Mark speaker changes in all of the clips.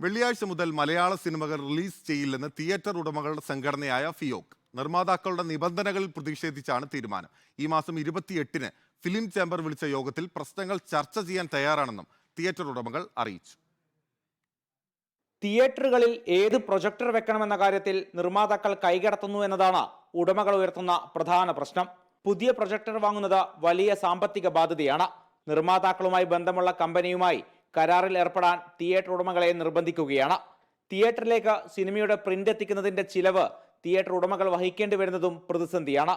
Speaker 1: വെള്ളിയാഴ്ച മുതൽ മലയാള സിനിമകൾ റിലീസ് ചെയ്യില്ലെന്ന് തിയേറ്റർ ഉടമകളുടെ സംഘടനയായ ഫിയോക്. നിർമ്മാതാക്കളുടെ നിബന്ധനകളിൽ പ്രതിഷേധിച്ചാണ് തീരുമാനം. ഈ മാസം 28-ന് ഫിലിം ചേംബർ വിളിച്ച യോഗത്തിൽ പ്രശ്നങ്ങൾ ചർച്ച ചെയ്യാൻ തയ്യാറാണെന്നും തിയേറ്റർ ഉടമകൾ അറിയിച്ചു.
Speaker 2: തിയേറ്ററുകളിൽ ഏത് പ്രൊജക്ടർ വെക്കണമെന്ന കാര്യത്തിൽ നിർമ്മാതാക്കൾ കൈകടത്തുന്നു എന്നതാണ് ഉടമകൾ ഉയർത്തുന്ന പ്രധാന പ്രശ്നം. പുതിയ പ്രൊജക്ടർ വാങ്ങുന്നത് വലിയ സാമ്പത്തിക ബാധ്യതയാണ്. നിർമ്മാതാക്കളുമായി ബന്ധമുള്ള കമ്പനിയുമായി കരാറിൽ ഏർപ്പെടാൻ തിയേറ്റർ ഉടമകളെ നിർബന്ധിക്കുകയാണ്. തിയേറ്ററിലേക്ക് സിനിമയുടെ പ്രിന്റ് എത്തിക്കുന്നതിന്റെ ചിലവ് തിയേറ്റർ ഉടമകൾ വഹിക്കേണ്ടി വരുന്നതും പ്രതിസന്ധിയാണ്.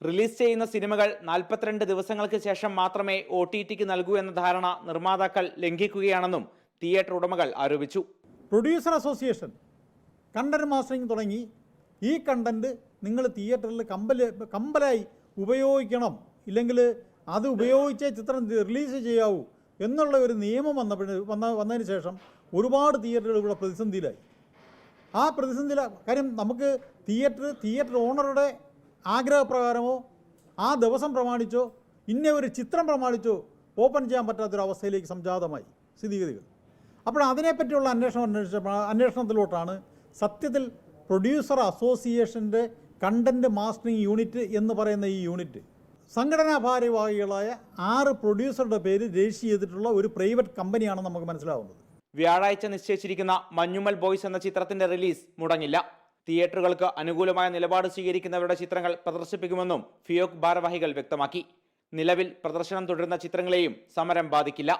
Speaker 2: റിലീസ് ചെയ്യുന്ന സിനിമകൾ 42 ദിവസങ്ങൾക്ക് ശേഷം മാത്രമേ OTTക്ക് നൽകൂ എന്ന ധാരണ നിർമ്മാതാക്കൾ ലംഘിക്കുകയാണെന്നും തിയേറ്റർ ഉടമകൾ ആരോപിച്ചു.
Speaker 3: പ്രൊഡ്യൂസർ അസോസിയേഷൻ കണ്ടന്റ് മാസ്റ്ററിംഗ് തുടങ്ങി ഈ കണ്ടന്റ് നിങ്ങൾ തിയേറ്ററിൽ കമ്പലായി ഉപയോഗിക്കണം, ഇല്ലെങ്കിൽ അത് ഉപയോഗിച്ചേ ചിത്രം റിലീസ് ചെയ്യാവൂ എന്നുള്ള ഒരു നിയമം വന്നതിന് ശേഷം ഒരുപാട് തിയേറ്ററുകൾ ഇവിടെ പ്രതിസന്ധിയിലായി. ആ കാര്യം നമുക്ക് തിയേറ്റർ ഓണറുടെ ആഗ്രഹപ്രകാരമോ ആ ദിവസം പ്രമാണിച്ചോ ഇന്ന ഒരു ചിത്രം പ്രമാണിച്ചോ ഓപ്പൺ ചെയ്യാൻ പറ്റാത്തൊരവസ്ഥയിലേക്ക് സംജാതമായി സ്ഥിതിഗതികൾ. അപ്പോൾ അതിനെപ്പറ്റിയുള്ള അന്വേഷണത്തിലോട്ടാണ് സത്യത്തിൽ പ്രൊഡ്യൂസർ അസോസിയേഷൻ്റെ കണ്ടന്റ് മാസ്റ്ററിംഗ് യൂണിറ്റ് എന്ന് പറയുന്ന ഈ യൂണിറ്റ് സംഘടനാ ഭാരവാഹികളായ 6 പ്രൊഡ്യൂസറുടെ പേര് രജിസ്റ്റർ ചെയ്തിട്ടുള്ള ഒരു പ്രൈവറ്റ് കമ്പനിയാണെന്ന് നമുക്ക് മനസ്സിലാവുന്നത്.
Speaker 2: വ്യാഴാഴ്ച നിശ്ചയിച്ചിരിക്കുന്ന മഞ്ഞുമൽ ബോയ്സ് എന്ന ചിത്രത്തിന്റെ റിലീസ് മുടങ്ങില്ല. തിയേറ്ററുകൾക്ക് അനുകൂലമായ നിലപാട് സ്വീകരിക്കുന്നവരുടെ ചിത്രങ്ങൾ പ്രദർശിപ്പിക്കുമെന്നും ഫിയോക് ഭാരവാഹികൾ വ്യക്തമാക്കി. നിലവിൽ പ്രദർശനം തുടരുന്ന ചിത്രങ്ങളെയും സമരം ബാധിക്കില്ല.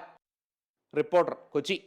Speaker 2: റിപ്പോർട്ടർ, കൊച്ചി.